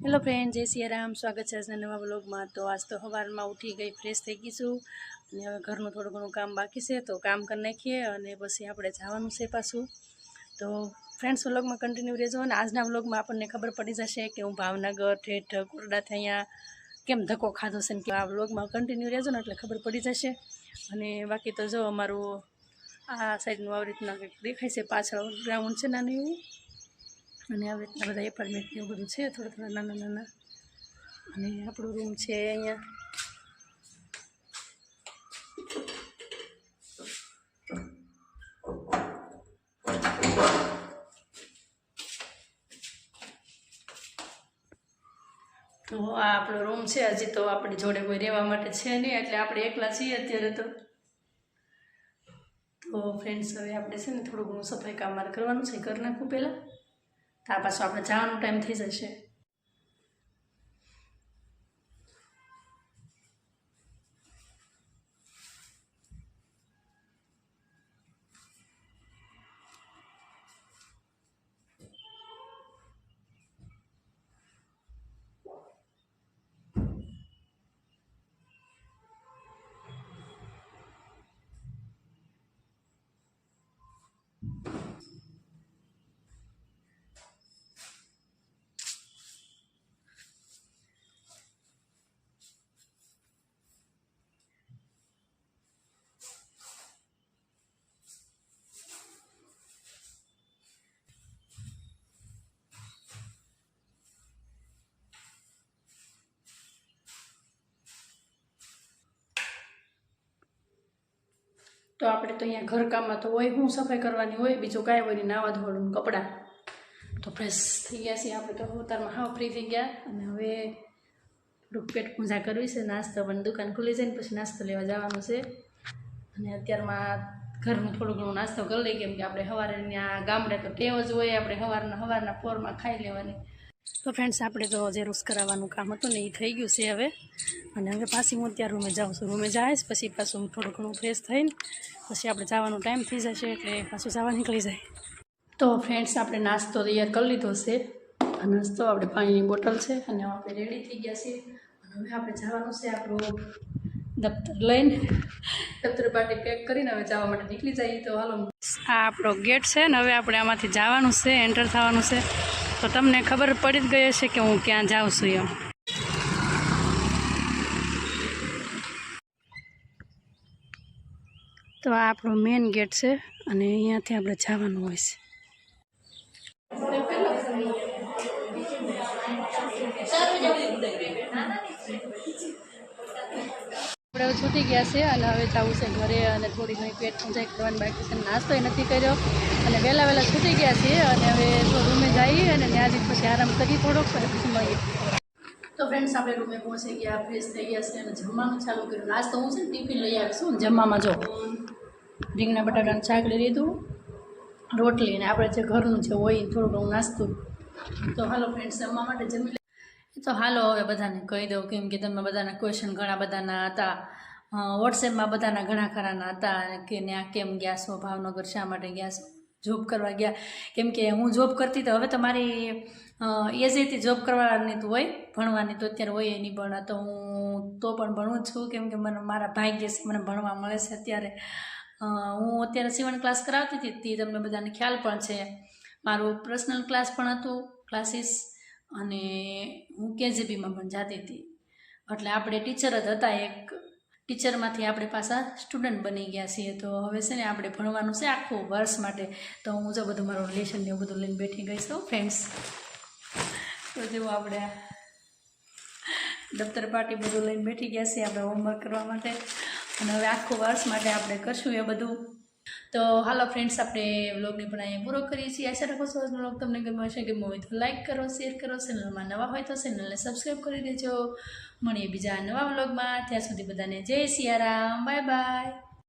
Hello friend, જય સિયારામ. સ્વાગત છે આજના નવા વ્લોગમાં. તો આજ તો સવારમાં ઉઠી ગઈ, ફ્રેશ થઈ ગઈ છું અને હવે ઘરનું થોડું ઘણું કામ બાકી છે તો કામ કરી નાખીએ અને પછી આપણે જવાનું છે પાછું. તો ફ્રેન્ડ્સ, વ્લોગમાં કન્ટિન્યુ રહેજો અને આજના વ્લોગમાં આપણને ખબર પડી જશે કે હું ભાવનગર ઠેઠ કોરડાથી અહીંયા કેમ ધક્કો ખાધો છે ને કે આ વ્લોગમાં કન્ટિન્યુ રહેજો ને એટલે ખબર પડી જશે. અને બાકી તો જો અમારું આ સાઈડનું આવી રીતના કંઈક દેખાય છે, પાછળ ગ્રાઉન્ડ છે નાનું એવું, અને આવી રીતના બધા એપાર્ટમેન્ટ એવું બધું છે, થોડા થોડા નાના નાના. અને આપણો રૂમ છે અહીંયા. તો આ આપણો રૂમ છે. હજી તો આપણી જોડે કોઈ રહેવા માટે છે નહીં, એટલે આપણે એકલા છીએ અત્યારે તો ફ્રેન્ડ્સ હવે આપણે છે ને થોડું ઘણું સફાઈ કામ મારે કરવાનું છે, કરી નાખવું પહેલાં. ત્યાર પાછું આપણે જવાનો ટાઈમ થઈ જશે. તો આપણે તો અહીંયા ઘરકામમાં તો હોય શું સફાઈ કરવાની હોય, બીજું કાંઈ હોય નહીં, નાવા ધોવાનું, કપડાં. તો ફ્રેશ થઈ ગયા છીએ આપણે તો, અવતારમાં હાવ ફ્રી થઈ ગયા. અને હવે થોડુંક પેટ પૂજા કરવી છે, નાસ્તો પણ દુકાન ખુલી જાય ને પછી નાસ્તો લેવા જવાનું છે. અને અત્યારમાં ઘરનું થોડું ઘણું નાસ્તો કરી લઈએ, કેમ કે આપણે સવારે ત્યાં ગામડે તો ટેવ જ હોય આપણે સવારના પોરમાં ખાઈ લેવાની. તો ફ્રેન્ડ્સ, આપણે તો જે રોજ કરાવવાનું કામ હતું ને એ થઈ ગયું છે હવે. અને હવે પાછી હું અત્યારે રૂમે જાઉં છું. રૂમે જઈશ પછી પાછું થોડું ઘણું ફ્રેશ થઈને પછી આપણે જવાનો ટાઈમ થઈ જશે, એટલે પાછું જવા નીકળી જાય. તો ફ્રેન્ડ્સ, આપણે નાસ્તો તૈયાર કરી લીધો છે. આ નાસ્તો આપણે પાણીની બોટલ છે અને આપણે રેડી થઈ ગયા છીએ. અને હવે આપણે જવાનું છે આપણું દફતર લઈને, દફતર પાટી પેક કરીને હવે જવા માટે નીકળી જઈએ. તો હાલો, આ આપણો ગેટ છે ને હવે આપણે આમાંથી જવાનું છે, એન્ટર થવાનું છે. તો તમને ખબર પડી જ ગઈ હશે કે હું ક્યાં જાઉં છું એમ. તો આ આપણો મેઇન ગેટ છે અને અહીંયાથી આપણે જવાનું હોય છે. આપણે છૂટી ગયા છે અને હવે જવું છે ઘરે. અને થોડી ઘણી પેટ પૂજા કરવાની બાકી છે, નાસ્તો નથી કર્યો અને વહેલા છૂટી ગયા છીએ. અને હવે તો રૂમે જઈએ અને ત્યાંથી પછી આરામ કરીએ થોડોક, પછી મળીએ. તો ફ્રેન્ડ્સ, આપણે રૂમે પહોંચી ગયા, ફ્રેશ થઈ ગયા છે અને જમવાનું ચાલુ કર્યું. નાસ્તો હું છે ને ટિફિન લઈ આવીશું. જમવામાં જો રીંગણા બટાટાનું શાક લઈ લીધું, રોટલી, અને આપણે જે ઘરનું જે હોય થોડું ઘણું નાસ્તું. તો હાલો ફ્રેન્ડ્સ, જમવા માટે જમી લે. તો હાલો હવે બધાને કહી દઉં, કેમ કે તમે બધાના ક્વેશ્ચન ઘણા બધાના હતા, વોટ્સએપમાં બધાના ઘણા ખરાના હતા કે ત્યાં કેમ ગયા છો, ભાવનગર શા માટે ગયા છો, જોબ કરવા ગયા. કેમ કે હું જોબ કરતી તો હવે તો મારી એજ હતી જોબ કરવાની તો હોય, ભણવાની તો અત્યારે હોય નહીં, પણ તો હું તો પણ ભણું છું. કેમ કે મને મારા ભાગ્ય છે, મને ભણવા મળે છે અત્યારે. હું અત્યારે સીવણ ક્લાસ કરાવતી હતી, તે તમને બધાને ખ્યાલ પણ છે. મારું પર્સનલ ક્લાસ પણ હતું, ક્લાસીસ, અને હું કેજીબીમાં પણ જતી હતી. એટલે આપણે ટીચર જ હતા, એક ટીચરમાંથી આપણે પાછા સ્ટુડન્ટ બની ગયા છીએ. તો હવે છે ને આપણે ભણવાનું છે આખું વર્ષ માટે. તો હું જો બધું મારું રિલેશન ને એવું બધું લઈને બેઠી ગઈ છું ફ્રેન્ડ્સ. તો જેવું આપણે દફતર પાટી બધું લઈને બેઠી ગયા છીએ આપણે હોમવર્ક કરવા માટે. અને હવે આખું વર્ષ માટે આપણે કરશું એ બધું. તો હાલો ફ્રેન્ડ્સ, આપણે વ્લોગને પણ અહીંયા પૂરો કરીએ છીએ. આશા રાખો છો આજનો વ્લોગ તમને ગમ્યો હશે. ગમ્યો હોય તો લાઇક કરો, શેર કરો, ચેનલમાં નવા હોય તો ચેનલને સબસ્ક્રાઈબ કરી દેજો. મળીએ બીજા નવા વ્લોગમાં. ત્યાં સુધી બધાને જય સિયારામ, બાય બાય.